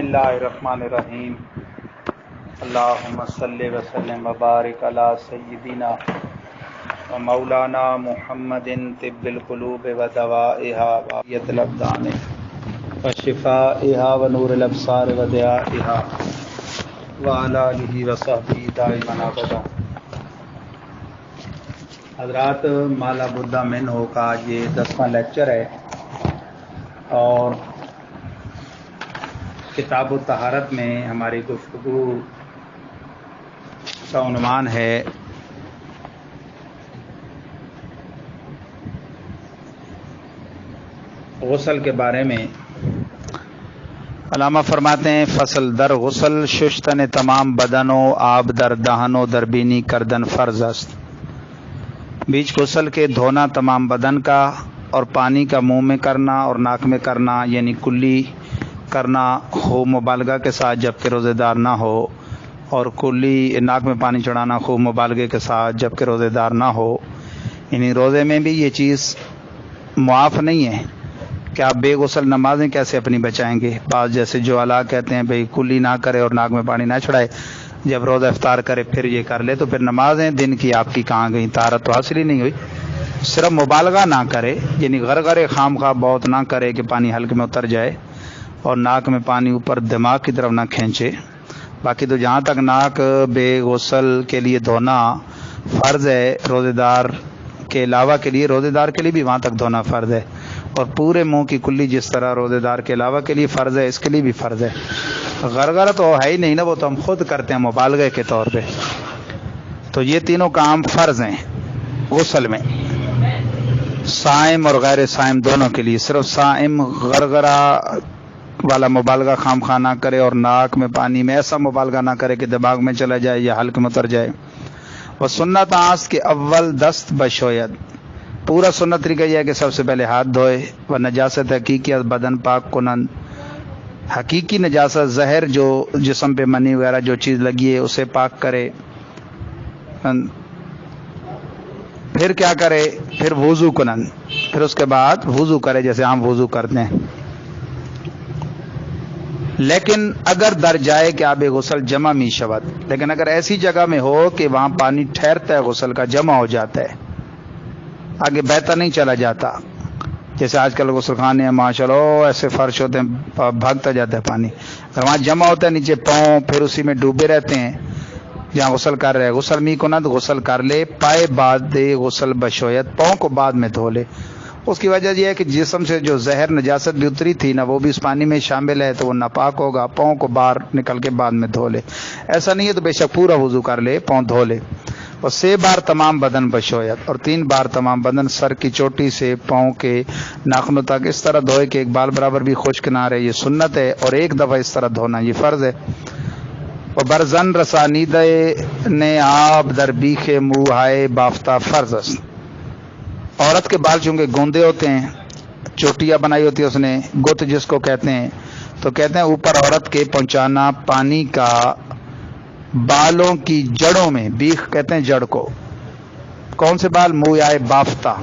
اللہ الرحمن الرحیم اللہم صلی وسلم وبارک علی سیدنا و مولانا محمد طب القلوب و دوائها وعافیت الابدان و شفائها و نور الابصار و ضیائها وعلی آلہ و صحبہ دائما ابدا۔ حضرات، مالا بدھا من ہو کا یہ 10واں لیکچر ہے اور کتاب الطہارت میں ہماری گفتگو کا عنوان ہے غسل کے بارے میں۔ علامہ فرماتے ہیں فصل در غسل ششتن تمام بدن و آب در دہن و دربینی کردن فرض است۔ بیچ غسل کے دھونا تمام بدن کا اور پانی کا منہ میں کرنا اور ناک میں کرنا، یعنی کلی کرنا خوب مبالغہ کے ساتھ جبکہ روزے دار نہ ہو، اور کلی ناک میں پانی چڑھانا خوب مبالغے کے ساتھ جبکہ روزے دار نہ ہو۔ یعنی روزے میں بھی یہ چیز معاف نہیں ہے کہ آپ بے غسل نمازیں کیسے اپنی بچائیں گے۔ بعض جیسے جو علا کہتے ہیں بھئی کلی نہ کرے اور ناک میں پانی نہ چڑھائے، جب روزہ افطار کرے پھر یہ کر لے، تو پھر نمازیں دن کی آپ کی کہاں گئیں؟ طہارت تو حاصل ہی نہیں ہوئی۔ صرف مبالغہ نہ کرے، یعنی غرغرے خام خواہ بہت نہ کرے کہ پانی حلق میں اتر جائے، اور ناک میں پانی اوپر دماغ کی طرف نہ کھینچے۔ باقی تو جہاں تک ناک بے غسل کے لیے دھونا فرض ہے روزے دار کے علاوہ کے لیے، روزے دار کے لیے بھی وہاں تک دھونا فرض ہے، اور پورے منہ کی کلی جس طرح روزے دار کے علاوہ کے لیے فرض ہے، اس کے لیے بھی فرض ہے۔ غرغرہ تو ہے ہی نہیں نا، وہ تو ہم خود کرتے ہیں مبالغے کے طور پہ۔ تو یہ تینوں کام فرض ہیں غسل میں، صائم اور غیر صائم دونوں کے لیے۔ صرف صائم غرغرہ والا مبالغہ خام خواہ نہ کرے، اور ناک میں پانی میں ایسا مبالغہ نہ کرے کہ دماغ میں چلا جائے یا حلق میں اتر جائے۔ وہ سنت آست کے اول دست بشوید، پورا سنت طریقہ یہ ہے کہ سب سے پہلے ہاتھ دھوئے۔ وہ نجاست حقیقی از بدن پاک کنن، حقیقی نجاست زہر جو جسم پہ منی وغیرہ جو چیز لگی ہے اسے پاک کرے۔ پھر کیا کرے؟ پھر وضو کنن، پھر اس کے بعد وضو کرے جیسے عام وضو کرتے ہیں۔ لیکن اگر در جائے کہ آب غسل جمع می شود، لیکن اگر ایسی جگہ میں ہو کہ وہاں پانی ٹھہرتا ہے غسل کا، جمع ہو جاتا ہے، آگے بہتا نہیں چلا جاتا، جیسے آج کل غسل خانے ہیں ماشاءاللہ ایسے فرش ہوتے ہیں بھاگتا جاتا ہے پانی، اگر وہاں جمع ہوتا ہے نیچے پاؤں، پھر اسی میں ڈوبے رہتے ہیں جہاں غسل کر رہے، غسل می کند غسل کر لے، پائے بعد دے غسل بشویت، پاؤں کو بعد میں دھو لے۔ اس کی وجہ یہ ہے کہ جسم سے جو زہر نجاست بھی اتری تھی نا، وہ بھی اس پانی میں شامل ہے، تو وہ ناپاک ہوگا، پاؤں کو باہر نکل کے بعد میں دھو لے۔ ایسا نہیں ہے تو بے شک پورا وضو کر لے، پاؤں دھو لے۔ اور 6 بار تمام بدن بشویت، اور 3 بار تمام بدن سر کی چوٹی سے پاؤں کے ناخنوں تک اس طرح دھوئے کہ ایک بال برابر بھی خشک نہ رہے، یہ سنت ہے، اور 1 دفعہ اس طرح دھونا یہ فرض ہے۔ اور برزن رسانیدہ نے آپ در بیخ منہ ہائے بافتہ فرض است، عورت کے بال چونکہ گوندے ہوتے ہیں، چوٹیاں بنائی ہوتی ہے اس نے، گت جس کو کہتے ہیں، تو کہتے ہیں اوپر عورت کے پہنچانا پانی کا بالوں کی جڑوں میں، بیخ کہتے ہیں جڑ کو۔ کون سے بال؟ منہ آئے بافتہ،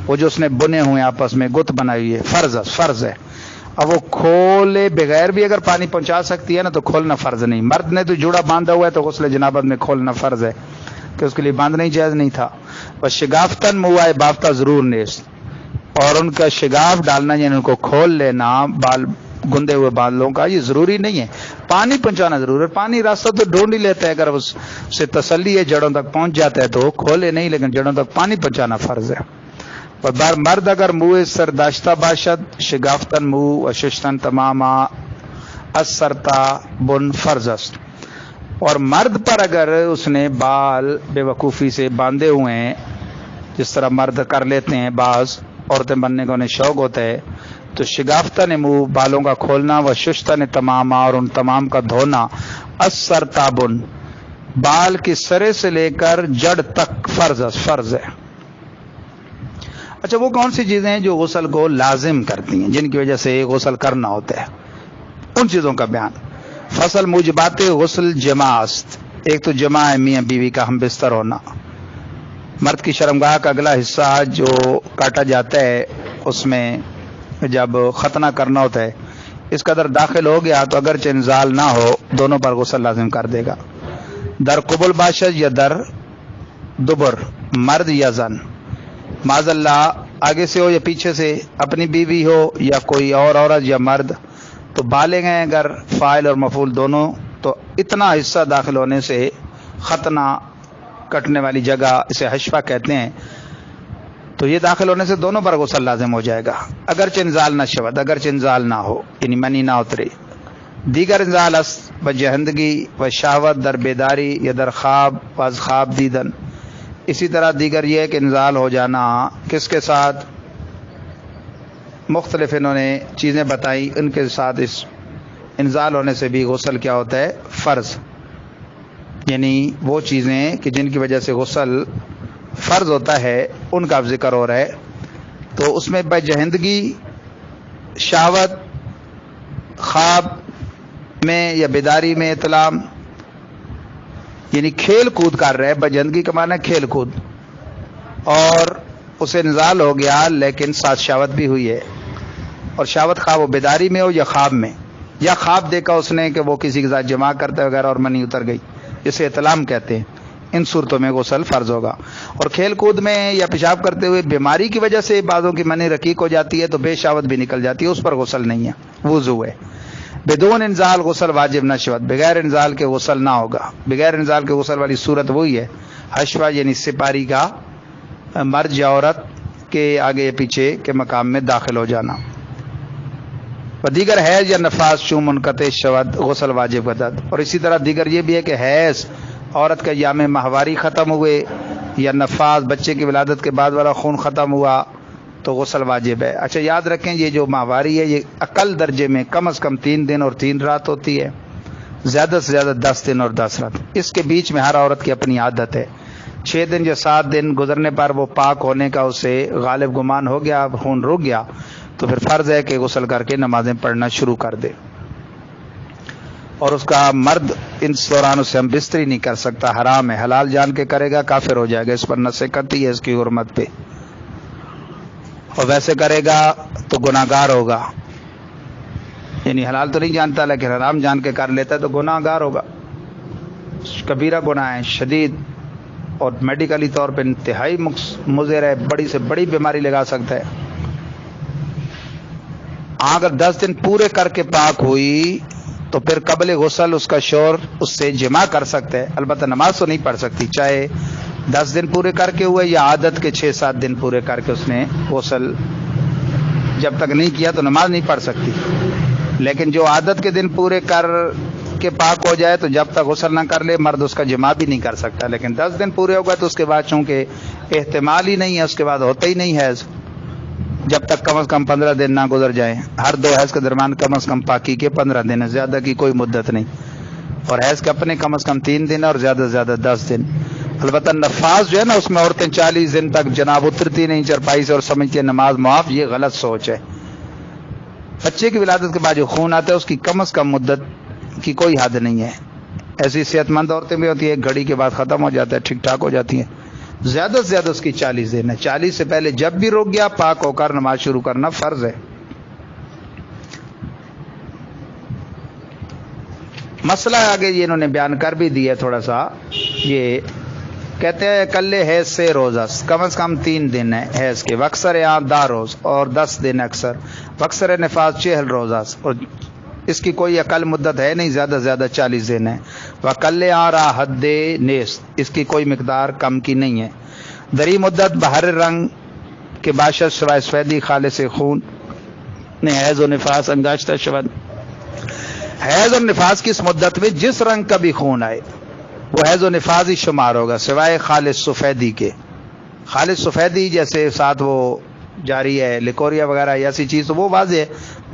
وہ جو اس نے بنے ہوئے آپس میں گت بنائی ہوئی ہے، فرض ہے۔ اب وہ کھولے بغیر بھی اگر پانی پہنچا سکتی ہے نا تو کھولنا فرض نہیں۔ مرد نے تو جوڑا باندھا ہوا ہے تو غسل جنابت میں کھولنا فرض ہے، کہ اس کے لیے باندھنا ہی جائز نہیں تھا۔ بس شگافتن منہ آئے بافتہ ضرور نیست، اور ان کا شگاف ڈالنا یعنی ان کو کھول لینا بال گندے ہوئے بالوں کا، یہ ضروری نہیں ہے۔ پانی پہنچانا ضرور ہے، پانی راستہ تو ڈھونڈ ہی لیتا ہے، اگر اس سے تسلی ہے جڑوں تک پہنچ جاتا ہے تو کھولے نہیں، لیکن جڑوں تک پانی پہنچانا فرض ہے۔ مرد اگر منہ سر داشتہ باشد شگافتن منہ و ششتن تماما اثرتا بن فرض است، اور مرد پر اگر اس نے بال بے وقوفی سے باندھے ہوئے ہیں، جس طرح مرد کر لیتے ہیں، بعض عورتیں بننے کا انہیں شوق ہوتا ہے، تو شگافتن منہ بالوں کا کھولنا و ششتن تماما، اور ان تمام کا دھونا، اثرتا بن بال کے سرے سے لے کر جڑ تک فرض ہے۔ اچھا، وہ کون سی چیزیں ہیں جو غسل کو لازم کرتی ہیں، جن کی وجہ سے غسل کرنا ہوتا ہے، ان چیزوں کا بیان۔ فصل موجبات غسل جمع است، ایک تو جمع ہے میاں بیوی کا ہم بستر ہونا، مرد کی شرمگاہ کا اگلا حصہ جو کاٹا جاتا ہے اس میں جب ختنہ کرنا ہوتا ہے، اس قدر داخل ہو گیا تو اگرچہ انزال نہ ہو دونوں پر غسل لازم کر دے گا. در قبل باشد یا در دبر، مرد یا زن، معاذ اللہ آگے سے ہو یا پیچھے سے، اپنی بیوی ہو یا کوئی اور عورت یا مرد، تو بالغ ہیں اگر فاعل اور مفعول دونوں، تو اتنا حصہ داخل ہونے سے ختنہ کٹنے والی جگہ، اسے حشفہ کہتے ہیں، تو یہ داخل ہونے سے دونوں پر غسل لازم ہو جائے گا. اگرچہ انزال نہ شود، اگرچہ انزال نہ ہو یعنی منی نہ اترے. دیگر انزال است و جہندگی و شہوت در بیداری یا در خواب و از خواب دیدن. اسی طرح دیگر یہ ہے کہ انزال ہو جانا کس کے ساتھ، مختلف انہوں نے چیزیں بتائیں، ان کے ساتھ اس انزال ہونے سے بھی غسل کیا ہوتا ہے، فرض. یعنی وہ چیزیں کہ جن کی وجہ سے غسل فرض ہوتا ہے ان کا ذکر ہو رہا ہے. تو اس میں بجہندگی، شہوت، خواب میں یا بیداری میں اطلام، یعنی کھیل کود کر رہے. بجہندگی کا معنی ہے کھیل کود، اور اسے انزال ہو گیا لیکن ساتھ شہوت بھی ہوئی ہے، اور شہوت خواہ وہ بیداری میں ہو یا خواب میں، یا خواب دیکھا اس نے کہ وہ کسی کے ساتھ جماع کرتے وغیرہ اور منی اتر گئی، اسے اطلام کہتے ہیں. ان صورتوں میں غسل فرض ہوگا. اور کھیل کود میں یا پیشاب کرتے ہوئے بیماری کی وجہ سے بعضوں کی منی رقیق ہو جاتی ہے تو بے شہوت بھی نکل جاتی ہے، اس پر غسل نہیں ہے، وضو ہے. بدون انزال غسل واجب نہ شود، بغیر انزال کے غسل نہ ہوگا. بغیر انزال کے غسل والی صورت وہی ہے حشوہ، یعنی سپاری کا مرد یا عورت کے آگے یا پیچھے کے مقام میں داخل ہو جانا. و دیگر حیض یا نفاس چون منقطع شود غسل واجب قدد. اور اسی طرح دیگر یہ بھی ہے کہ حیض، عورت کا ایام ماہواری ختم ہوئے، یا نفاس بچے کی ولادت کے بعد والا خون ختم ہوا تو غسل واجب ہے. اچھا یاد رکھیں یہ جو ماہواری ہے یہ اقل درجے میں کم از کم 3 دن اور 3 رات ہوتی ہے، زیادہ سے زیادہ 10 دن اور 10 رات. اس کے بیچ میں ہر عورت کی اپنی عادت ہے. 6 دن یا 7 دن گزرنے پر وہ پاک ہونے کا اسے غالب گمان ہو گیا، خون رک گیا، تو پھر فرض ہے کہ غسل کر کے نمازیں پڑھنا شروع کر دے. اور اس کا مرد ان دوران اسے ہم بستری نہیں کر سکتا، حرام ہے. حلال جان کے کرے گا کافر ہو جائے گا، اس پر نص قطعی ہے اس کی حرمت پہ. اور ویسے کرے گا تو گناہگار ہوگا، یعنی حلال تو نہیں جانتا لیکن حرام جان کے کر لیتا ہے تو گناہگار ہوگا. کبیرہ گناہ ہے، شدید اور میڈیکلی طور پہ انتہائی مضر ہے، بڑی سے بڑی بیماری لگا سکتا ہے. اگر 10 دن پورے کر کے پاک ہوئی تو پھر قبل غسل اس کا شوہر اس سے جماع کر سکتا ہے، البتہ نماز تو نہیں پڑھ سکتی، چاہے 10 دن پورے کر کے ہوئے یا عادت کے 6-7 دن پورے کر کے اس نے غسل جب تک نہیں کیا تو نماز نہیں پڑھ سکتی. لیکن جو عادت کے دن پورے کر کے پاک ہو جائے تو جب تک غسل نہ کر لے مرد اس کا جماع بھی نہیں کر سکتا. لیکن 10 دن پورے ہو گئے تو اس کے بعد چونکہ احتمال ہی نہیں ہے، اس کے بعد ہوتا ہی نہیں حیض جب تک کم از کم 15 دن نہ گزر جائیں. ہر 2 حیض کے درمیان کم از کم پاکی کے 15 دن ہے، زیادہ کی کوئی مدت نہیں. اور حیض کے اپنے کم از کم 3 دن اور زیادہ سے زیادہ 10 دن. البتہ نفاس جو ہے نا اس میں عورتیں 40 دن تک جناب اترتی نہیں چرپائی سے اور سمجھتی ہیں نماز معاف، یہ غلط سوچ ہے. بچے کی ولادت کے بعد جو خون آتا ہے اس کی کم از کم مدت کی کوئی حد نہیں ہے. ایسی صحت مند عورتیں بھی ہوتی ہیں ایک گھڑی کے بعد ختم ہو جاتا ہے، ٹھیک ٹھاک ہو جاتی ہیں. زیادہ سے زیادہ اس کی 40 دن ہے. 40 سے پہلے جب بھی رک گیا پاک ہو کر نماز شروع کرنا فرض ہے. مسئلہ آگے یہ انہوں نے بیان کر بھی دیا تھوڑا سا. یہ کہتے ہیں کل حیض سے روزہ کم از کم 3 دن ہے حیض کے، وکثر یہاں 10 روز اور 10 دن اکثر، وکثر نفاس 40 روزہ، اور اس کی کوئی اقل مدت ہے نہیں، زیادہ سے زیادہ 40 دن ہے. وکل آرا حد نیس، اس کی کوئی مقدار کم کی نہیں ہے. دری مدت بہر رنگ کے باشد سوائے سفیدی خالص خون نے حیض و نفاس انگاشتہ شود. حیض اور نفاس کی اس مدت میں جس رنگ کا بھی خون آئے وہ حیض و نفاس ہی شمار ہوگا سوائے خالص سفیدی کے. خالص سفیدی جیسے ساتھ وہ جاری ہے لیکوریا وغیرہ ایسی چیز تو وہ واضح ہے.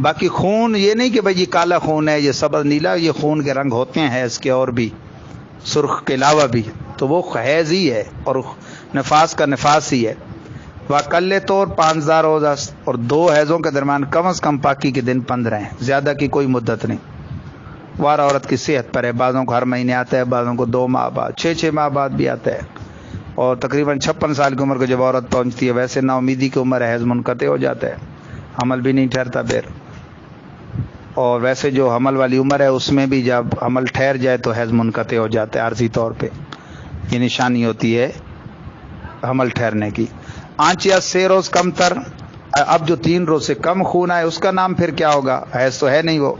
باقی خون یہ نہیں کہ بھائی یہ کالا خون ہے، یہ سبز نیلا، یہ خون کے رنگ ہوتے ہیں حیض کے اور بھی سرخ کے علاوہ بھی، تو وہ حیض ہی ہے اور نفاس کا نفاس ہی ہے. وکل طور 15 روزہ اور 2 حیضوں کے درمیان کم از کم پاکی کے دن 15 ہیں، زیادہ کی کوئی مدت نہیں. وار عورت کی صحت پر ہے، بعضوں کو ہر مہینے آتا ہے، بعضوں کو 2 ماہ بعد، 6 ماہ بعد بھی آتا ہے. اور تقریباً 56 سال کی عمر کو جب عورت پہنچتی ہے ویسے نا امیدی کی عمر ہے، حیض منقطع ہو جاتا ہے، حمل بھی نہیں ٹھہرتا. پھر اور ویسے جو حمل والی عمر ہے اس میں بھی جب حمل ٹھہر جائے تو حیض منقطع ہو جاتا ہے عارضی طور پہ، یہ نشانی ہوتی ہے حمل ٹھہرنے کی۔ آنچیا 6 روز کم تر، اب جو 3 روز سے کم خون آئے اس کا نام پھر کیا ہوگا؟ حیض تو ہے نہیں وہ،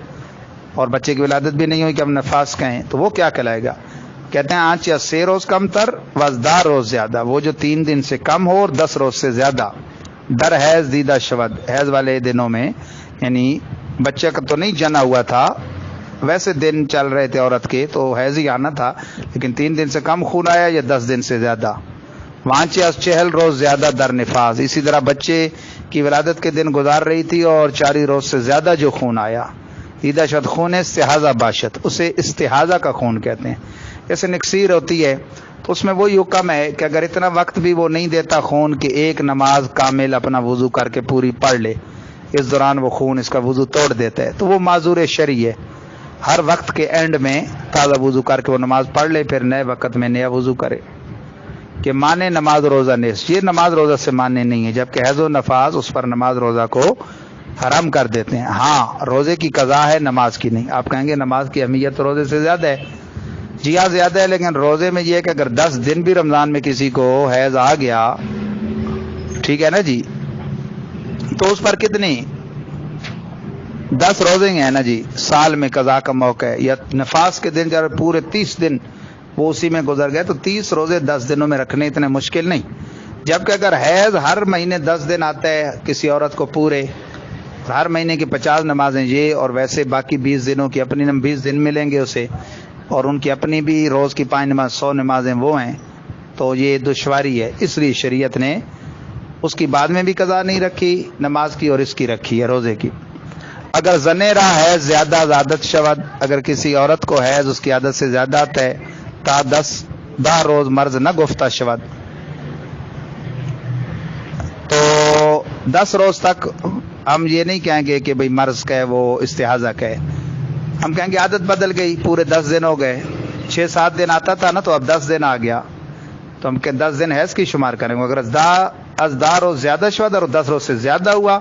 اور بچے کی ولادت بھی نہیں ہوئی کہ ہم نفاس کہیں، تو وہ کیا کہلائے گا؟ کہتے ہیں آنچیا 6 روز کم تر وزدار روز زیادہ، وہ جو 3 دن سے کم ہو اور 10 روز سے زیادہ، در حیض دیدہ شود، حیض والے دنوں میں، یعنی بچہ کا تو نہیں جنا ہوا تھا، ویسے دن چل رہے تھے عورت کے تو حیض ہی آنا تھا، لیکن 3 دن سے کم خون آیا یا 10 دن سے زیادہ، وانچیا 40 روز زیادہ در نفاس، اسی طرح بچے کی ولادت کے دن گزار رہی تھی اور 40 روز سے زیادہ جو خون آیا، دیدہ شد خون استحاضہ باشد، اسے استحاضہ کا خون کہتے ہیں۔ جیسے نکسیر ہوتی ہے تو اس میں وہی حکم ہے کہ اگر اتنا وقت بھی وہ نہیں دیتا خون کہ ایک نماز کامل اپنا وضو کر کے پوری پڑھ لے، اس دوران وہ خون اس کا وضو توڑ دیتا ہے، تو وہ معذور شرعی ہے، ہر وقت کے اینڈ میں تازہ وضو کر کے وہ نماز پڑھ لے، پھر نئے وقت میں نیا وضو کرے۔ کہ مانے نماز روزہ نیس، یہ نماز روزہ سے ماننے نہیں ہے، جبکہ حیض و نفاس اس پر نماز روزہ کو حرام کر دیتے ہیں۔ ہاں روزے کی قضا ہے، نماز کی نہیں۔ آپ کہیں گے نماز کی اہمیت روزے سے زیادہ ہے، جی ہاں زیادہ ہے، لیکن روزے میں یہ ہے کہ اگر 10 دن بھی رمضان میں کسی کو حیض آ گیا، ٹھیک ہے نا جی، تو اس پر کتنی 10 روزے ہیں نا جی، سال میں قضا کا موقع ہے، یا نفاس کے دن جب پورے 30 دن وہ اسی میں گزر گئے تو 30 روزے 10 دنوں میں رکھنے اتنے مشکل نہیں۔ جبکہ اگر حیض ہر مہینے 10 دن آتا ہے کسی عورت کو پورے، ہر مہینے کی 50 نمازیں یہ، اور ویسے باقی 20 دنوں کی اپنی 20 دن ملیں گے اسے، اور ان کی اپنی بھی روز کی 5 نماز 100 نمازیں وہ ہیں، تو یہ دشواری ہے، اس لیے شریعت نے اس کی بعد میں بھی قضا نہیں رکھی نماز کی، اور اس کی رکھی ہے روزے کی۔ اگر زنے رہا حیض زیادہ عادت شود، اگر کسی عورت کو حیض اس کی عادت سے زیادہ آتا ہے، تا 10 روز مرض نہ گفتہ شود، تو 10 روز تک ہم یہ نہیں کہیں گے کہ بھئی مرض کا ہے وہ استحاضہ کا ہے، ہم کہیں گے عادت بدل گئی، پورے 10 دن ہو گئے، 6-7 دن آتا تھا نا تو اب 10 دن آ گیا، تو ہم کہ 10 دن حیض کی شمار کریں گے۔ اگر از 10 روز زیادہ شود اور 10 روز سے زیادہ ہوا،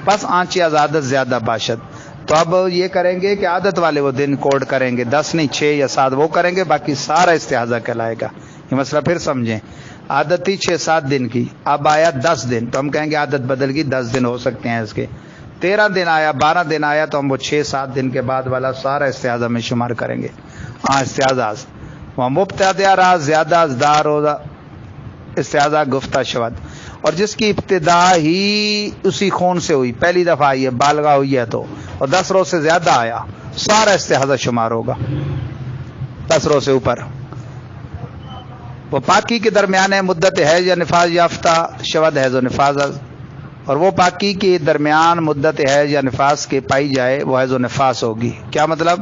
پس آنچی از عادت زیادہ باشد، تو اب یہ کریں گے کہ عادت والے وہ دن کوڈ کریں گے، 10 نہیں 6 یا 7 وہ کریں گے، باقی سارا استحاضہ کہلائے گا۔ یہ مسئلہ پھر سمجھیں، عادت تھی 6-7 دن کی، اب آیا 10 دن، تو ہم کہیں گے عادت بدل گئی، 10 دن ہو سکتے ہیں اس کے، 13 دن آیا 12 دن آیا تو ہم وہ 6-7 دن کے بعد والا سارا استحاضہ میں شمار کریں گے۔ ہاں استحاضہ وہ مبتدع رہا زیادہ از 10 روزہ استحاضہ گفتہ شود، اور جس کی ابتدا ہی اسی خون سے ہوئی، پہلی دفعہ آئی ہے بالغہ ہوئی ہے تو، اور 10 روز سے زیادہ آیا، سارا استحاضہ شمار ہوگا 10 روز سے اوپر۔ وہ پاکی کے درمیان ہے مدت حیض یا نفاس یافتہ شود حیض و نفاس، اور وہ پاکی کے درمیان مدت حیض یا نفاس کے پائی جائے وہ حیض و نفاس ہوگی۔ کیا مطلب؟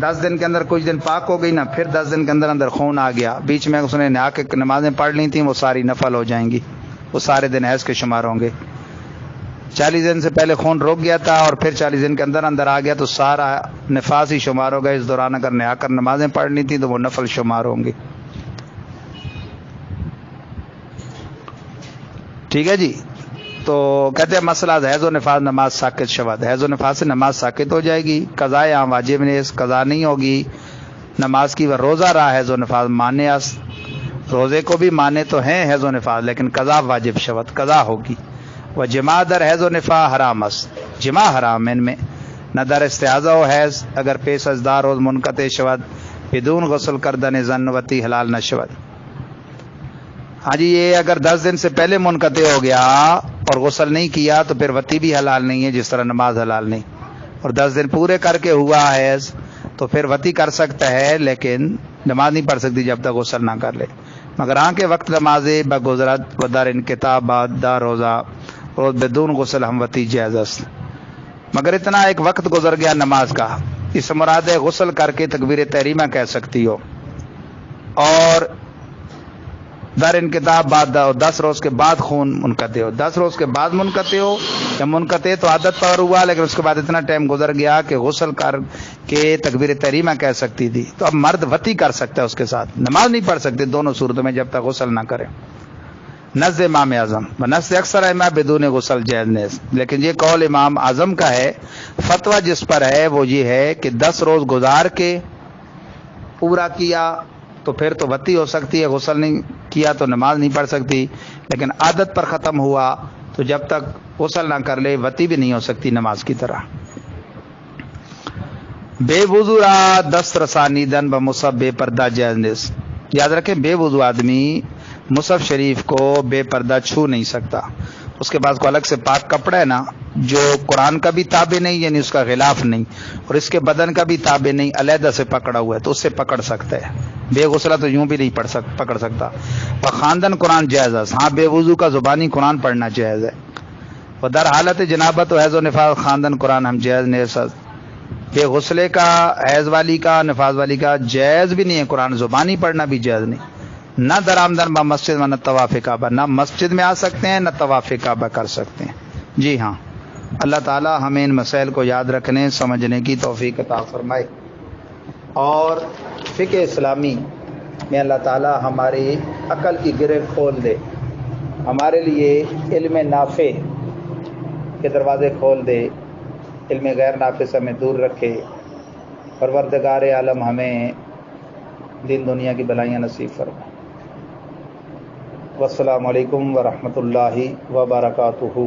10 دن کے اندر کچھ دن پاک ہو گئی نا، پھر 10 دن کے اندر اندر خون آ گیا، بیچ میں اس نے نہا کے نمازیں پڑھ لی تھیں، وہ ساری نفل ہو جائیں گی، وہ سارے دن حیض کے شمار ہوں گے۔ 40 دن سے پہلے خون رک گیا تھا اور پھر 40 دن کے اندر اندر آ گیا تو سارا نفاس ہی شمار ہوگا، اس دوران اگر نہا کر نمازیں پڑھ لی تھیں تو وہ نفل شمار ہوں گی۔ ٹھیک ہے جی، تو کہتے ہیں مسئلہ حیض و نفاس نماز ساکت شود، حیض و نفاس سے نماز ساکت ہو جائے گی، قضاء عام واجب نے اس قضا نہیں ہوگی نماز کی، وہ روزہ رہا حیض و نفاس مانے اس، روزے کو بھی مانے تو ہیں حیض و نفاس، لیکن قضا واجب شود، قضا ہوگی۔ وہ جماع در حیض و نفاس حرام است، جماع حرام ان میں، نہ در استحاضہ و حیض، اگر پیش از 10 روز منقطع شود بدون غسل کردن زن وتی حلال نہ شود۔ ہاں جی، یہ اگر 10 دن سے پہلے منقطع ہو گیا اور غسل نہیں کیا تو پھر وتی بھی حلال نہیں ہے، جس طرح نماز حلال نہیں، اور 10 دن پورے کر کے ہوا حیض تو پھر وتی کر سکتا ہے لیکن نماز نہیں پڑھ سکتی جب تک غسل نہ کر لے، مگر آن کے وقت نماز بگزرت و در انقطاع بعد دا روزہ روز بدون غسل ہم وتی جائز است، مگر اتنا ایک وقت گزر گیا نماز کا، اس مراد ہے غسل کر کے تکبیر تحریمہ کہہ سکتی ہو، اور در انقطاع بعد 10 روز کے بعد خون منقطع ہو، 10 روز کے بعد منقطع ہو یا منقطع تو عادت پر ہوا لیکن اس کے بعد اتنا ٹائم گزر گیا کہ غسل کر کے تکبیر تحریمہ کہہ سکتی تھی، تو اب مرد وتی کر سکتا ہے اس کے ساتھ، نماز نہیں پڑھ سکتے دونوں صورتوں میں جب تک غسل نہ کرے۔ نزد امام اعظم و نزد اکثر ائمہ بدون غسل جائز نہیں، لیکن یہ قول امام اعظم کا ہے۔ فتویٰ جس پر ہے وہ یہ ہے کہ 10 روز گزار کے پورا کیا تو پھر تو وتی ہو سکتی ہے، غسل نہیں کیا تو نماز نہیں پڑھ سکتی، لیکن عادت پر ختم ہوا تو جب تک غسل نہ کر لے وتی بھی نہیں ہو سکتی نماز کی طرح۔ بے وضو را دست رسانیدن و مصحف بے پردہ جائز نیست، یاد رکھیں بے وضو آدمی مصحف شریف کو بے پردہ چھو نہیں سکتا، اس کے پاس کو الگ سے پاک کپڑا ہے نا جو قرآن کا بھی تابع نہیں، یعنی اس کا غلاف نہیں، اور اس کے بدن کا بھی تابع نہیں، علیحدہ سے پکڑا ہوا ہے تو اس سے پکڑ سکتا ہے۔ بے غسلہ تو یوں بھی نہیں پکڑ سکتا۔ اور خواندن قرآن جائز ہے، ہاں بے وضو کا زبانی قرآن پڑھنا جائز ہے، اور در حالت جنابت و حیض و نفاس خواندن قرآن ہم جائز نہیں ہے۔ بے غسلے کا، حیض والی کا، نفاس والی کا جائز بھی نہیں ہے، قرآن زبانی پڑھنا بھی جائز نہیں۔ نہ درآمدن با مسجد میں، نہ طواف کعبہ، نہ مسجد میں آ سکتے ہیں نہ طواف کعبہ کر سکتے ہیں۔ جی ہاں، اللہ تعالی ہمیں ان مسائل کو یاد رکھنے سمجھنے کی توفیق عطا فرمائے، اور فقہ اسلامی میں اللہ تعالی ہماری عقل کی گرہ کھول دے، ہمارے لیے علم نافع کے دروازے کھول دے، علم غیر نافع سے ہمیں دور رکھے۔ پروردگار عالم ہمیں دین دنیا کی بھلائیاں نصیب فرمائے۔ والسلام علیکم ورحمۃ اللہ وبرکاتہ۔